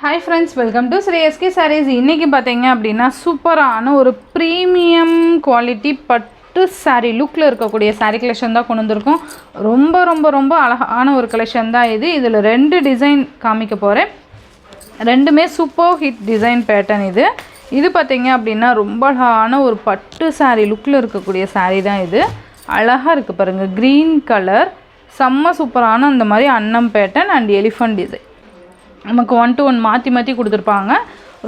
Hi friends, welcome to Sri SK Sarees. இன்னைக்கு பாத்தீங்க அப்படினா சூப்பரான ஒரு பிரீமியம் குவாலிட்டி பட்டு saree லுக்ல இருக்கக்கூடிய saree கலெக்ஷன் தான் கொண்டு வந்திருக்கோம். ரொம்ப அழகான ஒரு கலெக்ஷன் தான் இது. இதுல ரெண்டு டிசைன் காமிக்க போறேன். ரெண்டுமே சூப்பர் ஹிட் டிசைன் பேட்டர்ன் இது. இது பாத்தீங்க அப்படினா ரொம்ப அழகான ஒரு பட்டு saree லுக்ல இருக்கக்கூடிய saree தான் இது. அழகா இருக்கு பாருங்க. green color செம்ம சூப்பரான அந்த மாதிரி அன்னம் பேட்டர்ன் and elephant டிசைன். நமக்கு 1 to 1 மாத்தி கொடுத்திருப்பாங்க.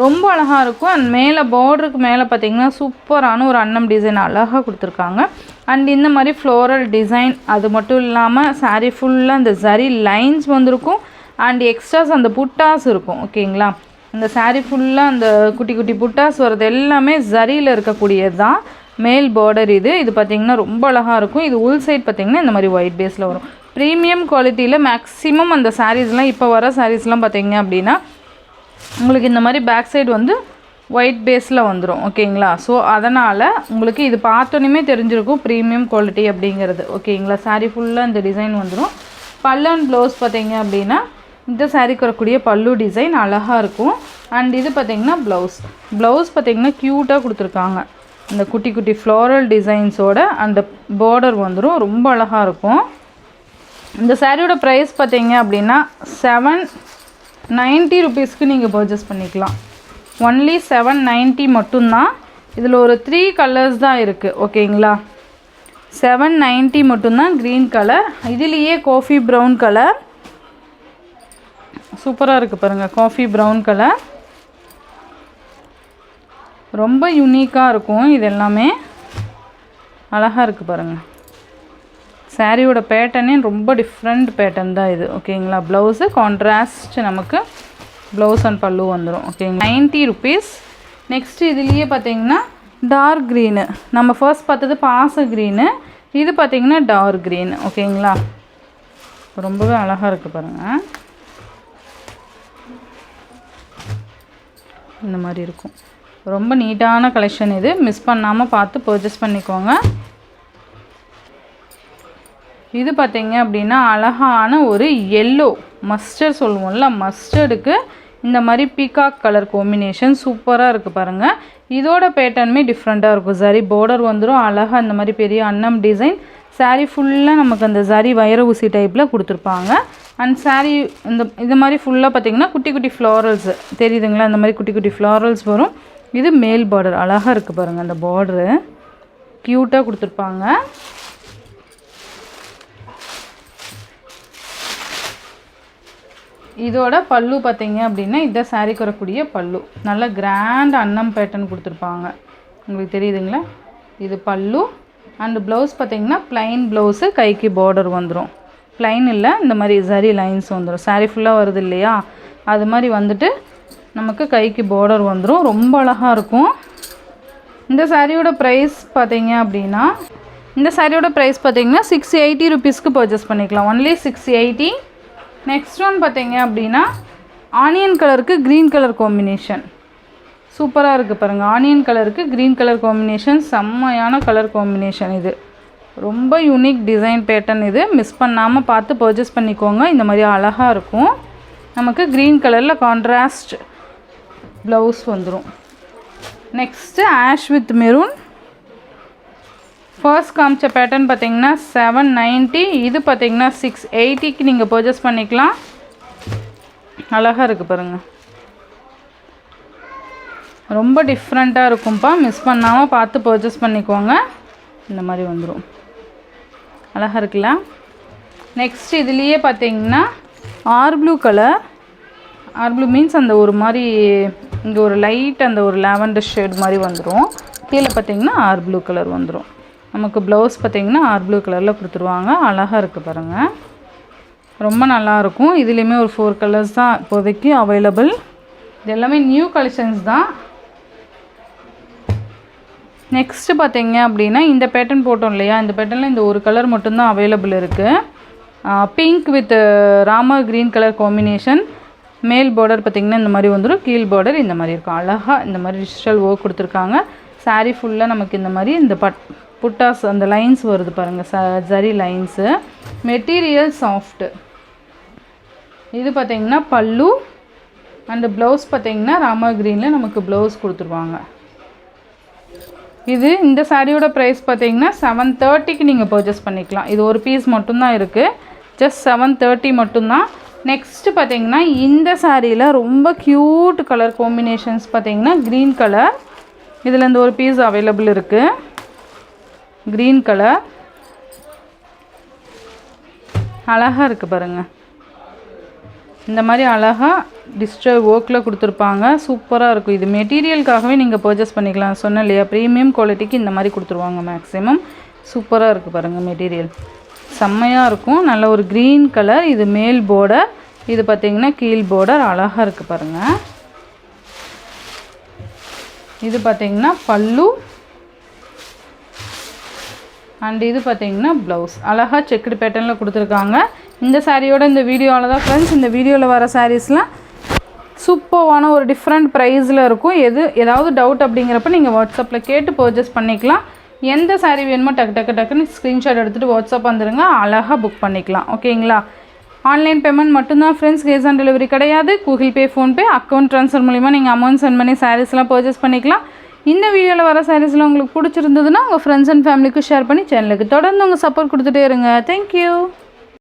ரொம்ப அழகா இருக்கும். and மேல borderக்கு மேல பாத்தீங்கன்னா சூப்பரான ஒரு அன்னம் டிசைன் அழகா கொடுத்திருக்காங்க. and இந்த மாதிரி floral டிசைன் அது மட்டும் இல்லாம saree ஃபுல்லா அந்த zari lines வந்திருக்கும் and extras அந்த புட்டாஸ் இருக்கும். ஓகேங்களா? இந்த saree ஃபுல்லா அந்த குட்டி புட்டாஸ் வரது எல்லாமே zariல இருக்கக்கூடியது தான். மேல் border இது பாத்தீங்கன்னா ரொம்ப அழகா இருக்கும். இது உள் சைடு பாத்தீங்கன்னா இந்த மாதிரி white baseல வரும். பிரீமியம் குவாலிட்டில மேக்ஸिमम அந்த sareesலாம் இப்ப வர sareesலாம் பாத்தீங்க அப்படினா உங்களுக்கு இந்த மாதிரி பேக் சைடு வந்து white baseல வந்துரும். ஓகேங்களா? சோ அதனால உங்களுக்கு இது பார்த்தோனே தெரிஞ்சிருக்கும் பிரீமியம் குவாலிட்டி அப்படிங்கிறது. ஓகேங்களா? saree ஃபுல்லா இந்த டிசைன் வந்துரும். பல்லு and blouse பாத்தீங்க அப்படினா இந்த சாரிக்கு வரக்கூடிய பல்லு டிசைன் அழகா இருக்கும். and இது பாத்தீங்கன்னா blouse பாத்தீங்கன்னா கியூட்டா கொடுத்திருக்காங்க. இந்த குட்டி floral டிசைன்ஸோட அந்த border வந்துரும். ரொம்ப அழகா இருக்கும். இந்த சாரியோட பிரைஸ் பாத்தீங்க அப்படினா 790 ரூபீஸ்க்கு நீங்க பர்ச்சேஸ் பண்ணிக்கலாம். only 790 மட்டும் தான். இதுல ஒரு 3 கலர்ஸ் தான் இருக்கு. ஓகேங்களா? 790 மட்டும் தான். green கலர், இதுலயே காஃபி பிரவுன் கலர் சூப்பரா இருக்கு பாருங்க. காஃபி பிரவுன் கலர் ரொம்ப யூனிக்கா இருக்கும். இது எல்லாமே அழகா இருக்கு பாருங்க. சாரியோட பேட்டர்னே ரொம்ப டிஃபரண்ட் பேட்டர்ன் தான் இது. ஓகேங்களா? ப்ளவுஸ் கான்ட்ராஸ்ட் நமக்கு ப்ளவுஸ் அண்ட் பல்லு வந்துரும். ஓகேங்களா? 90 ரூபீஸ். நெக்ஸ்ட் இதுலயே பாத்தீங்கன்னா டார்க் green. நம்ம ஃபர்ஸ்ட் பார்த்தது பாச green. இது பாத்தீங்கன்னா டார்க் green. ஓகேங்களா? ரொம்பவே அழகா இருக்கு பாருங்க. இந்த மாதிரி இருக்கும். ரொம்ப நீட்டான கலெக்ஷன் இது. மிஸ் பண்ணாம பார்த்து பர்ச்சேஸ் பண்ணிக்கோங்க. இது பாத்தீங்க அப்படினா அழகான ஒரு yellow மஸ்டர்ட் சொல்லுவோம்ல, மஸ்டர்டுக்கு இந்த மாதிரி பீகாக் கலர் காம்பினேஷன் சூப்பரா இருக்கு பாருங்க. இதோட பேட்டர்னுமே டிஃபரண்டா இருக்கும். zari border வந்துரும். அழகா இந்த மாதிரி பெரிய அன்னம் டிசைன். saree ஃபுல்லா நமக்கு அந்த zari வைர ஊசி டைப்ல கொடுத்திருப்பாங்க. and saree இந்த மாதிரி ஃபுல்லா பாத்தீங்கன்னா குட்டி florals தெரியுதுங்களா? இந்த மாதிரி குட்டி florals வரும். இது மேல் border அழகா இருக்கு பாருங்க. அந்த border கியூட்டா கொடுத்திருப்பாங்க. இதோட பல்லு பாத்தீங்க அப்படினா இந்த சாரிக்கு வரக்கூடிய பல்லு நல்ல கிராண்ட் அன்னம் பேட்டர்ன் கொடுத்திருப்பாங்க. உங்களுக்கு தெரியுதுங்களா? இது பல்லு and blouse பாத்தீங்கன்னா plain blouse, கைக்கு border வந்துரும். plain இல்ல, இந்த மாதிரி zari lines வந்துரும். saree ஃபுல்லா வருது இல்லையா? அது மாதிரி வந்துட்டு நமக்கு கைக்கு border வந்துரும். ரொம்ப அழகா இருக்கும். இந்த சாரியோட பிரைஸ் பாத்தீங்க அப்படினா 680 ரூபீஸ்க்கு பர்ச்சேஸ் பண்ணிக்கலாம். only 680. நெக்ஸ்ட் ஒன் பாத்தீங்க அப்படினா ஆனியன் கலருக்கு green கலர் காம்பினேஷன் சூப்பரா இருக்கு பாருங்க. ஆனியன் கலருக்கு green கலர் காம்பினேஷன் செம்மையான கலர் காம்பினேஷன் இது. ரொம்ப யூனிக் டிசைன் பேட்டர்ன் இது. மிஸ் பண்ணாம பார்த்து பர்ச்சேஸ் பண்ணிக்கோங்க. இந்த மாதிரி அழகா இருக்கும். நமக்கு green கலர்ல கான்ட்ராஸ்ட் ப்ளவுஸ் வந்துரும். Next ash with maroon. First காமிச்ச பேட்டர்ன் பாத்தீங்கன்னா 790. இது பாத்தீங்கன்னா 680க்கு நீங்க பர்ச்சேஸ் பண்ணிக்கலாம். அழகா இருக்கு பாருங்க. ரொம்ப டிஃபரண்டா இருக்கும்பா. மிஸ் பண்ணாம பார்த்து பர்ச்சேஸ் பண்ணிக்கோங்க. இந்த மாதிரி வந்துரும். அழகா இருக்குல? நெக்ஸ்ட் இதுலயே பாத்தீங்கன்னா R blue colour. R blue means அந்த ஒரு மாதிரி இங்க ஒரு லைட் அந்த ஒரு லாவெண்டர் ஷேட் மாதிரி வந்துரும். கீழ பாத்தீங்கன்னா ஆர் ப்ளூ கலர் வந்துரும். நமக்கு ப்ளவுஸ் பாத்தீங்கன்னா ஆர் ப்ளூ கலர்ல கொடுத்துருவாங்க. அழகா இருக்கு பாருங்க. ரொம்ப நல்லா இருக்கும். இதுலயுமே ஒரு 4 கலர்ஸ் தான் இப்போதைக்கு அவைலபிள். இது எல்லாமே நியூ கலெக்ஷன்ஸ் தான். நெக்ஸ்ட் பாத்தீங்க அப்படினா இந்த பேட்டர்ன் போட்டோம் இல்லையா? இந்த பேட்டர்ன்ல இந்த ஒரு கலர் மட்டும் தான் அவைலபிள் இருக்கு. Pink with Rama green colour combination. மேல் border பாத்தீங்கன்னா இந்த மாதிரி வந்துரும். கீழ் border இந்த மாதிரி இருக்கும். அழகா இந்த மாதிரி டிஜிட்டல் வர்க் கொடுத்திருக்காங்க. saree ஃபுல்லா நமக்கு இந்த மாதிரி இந்த புட்டாஸ் அந்த லைன்ஸ் வருது பாருங்க. zari lines. Material soft. இது பாத்தீங்கன்னா பல்லு அண்டு ப்ளவுஸ் பார்த்திங்கன்னா ராமா க்ரீனில் நமக்கு ப்ளவுஸ் கொடுத்துருவாங்க. இது இந்த சாரியோட ப்ரைஸ் பார்த்திங்கன்னா 730க்கு நீங்கள் பர்ச்சேஸ் பண்ணிக்கலாம். இது ஒரு பீஸ் மட்டும்தான் இருக்குது, ஜஸ்ட் 730 மட்டும்தான். நெக்ஸ்ட்டு பார்த்திங்கன்னா இந்த சாரியில் ரொம்ப க்யூட் கலர் காம்பினேஷன்ஸ் பார்த்திங்கன்னா க்ரீன் கலர். இதில் இந்த ஒரு பீஸ் அவைலபிள் இருக்குது. க்ரீன் கலர் அழகாக இருக்குது பாருங்கள். இந்த மாதிரி அழகாக டிஜிட்டல் ஒர்க்கில் கொடுத்துருப்பாங்க. சூப்பராக இருக்கும். இது மெட்டீரியலுக்காகவே நீங்கள் பர்ச்சேஸ் பண்ணிக்கலாம். சொன்னேன் இல்லையா, ப்ரீமியம் குவாலிட்டிக்கு இந்த மாதிரி கொடுத்துருவாங்க மேக்ஸிமம். சூப்பராக இருக்குது பாருங்கள், மெட்டீரியல் செம்மையாக இருக்கும். நல்ல ஒரு க்ரீன் கலர். இது மேல் பார்டர், இது பார்த்திங்கன்னா கீழ் பார்டர். அழகாக இருக்குது பாருங்கள். இது பார்த்திங்கன்னா பல்லு அண்ட் இது பார்த்திங்கன்னா ப்ளவுஸ். அழகாக செக்குடு பேட்டர்னில் கொடுத்துருக்காங்க. இந்த சாரியோட இந்த வீடியோவில் தான் ஃப்ரெண்ட்ஸ், இந்த வீடியோவில் வர சாரீஸ்லாம் சூப்பரான ஒரு டிஃப்ரெண்ட் ப்ரைஸில் இருக்கும். ஏதாவது டவுட் அப்படிங்கிறப்ப நீங்கள் வாட்ஸ்அப்பில் கேட்டு பர்ச்சேஸ் பண்ணிக்கலாம். எந்த சாரீ வேணுமோ டக்குன்னு ஸ்க்ரீன்ஷாட் எடுத்துகிட்டு வாட்ஸ்அப் வந்துடுங்க, அழகாக புக் பண்ணிக்கலாம். ஓகேங்களா? ஆன்லைன் பேமெண்ட் மட்டும்தான் ஃப்ரெண்ட்ஸ், கேஷ் ஆன் டெலிவரி கிடையாது. Google Pay, PhonePe, account transfer மூலிமா நீங்கள் அமௌண்ட் சென்ட் பண்ணி சாரீஸ்லாம் பர்ச்சேஸ் பண்ணிக்கலாம். இந்த வீடியோவில் வர சாரீஸ்லாம் உங்களுக்கு பிடிச்சிருந்ததுன்னா உங்கள் ஃப்ரெண்ட்ஸ் அண்ட் ஃபேமிலிக்கு ஷேர் பண்ணி சேனலுக்கு தொடர்ந்து உங்கள் சப்போர்ட் கொடுத்துட்டே இருங்க. தேங்க்யூ.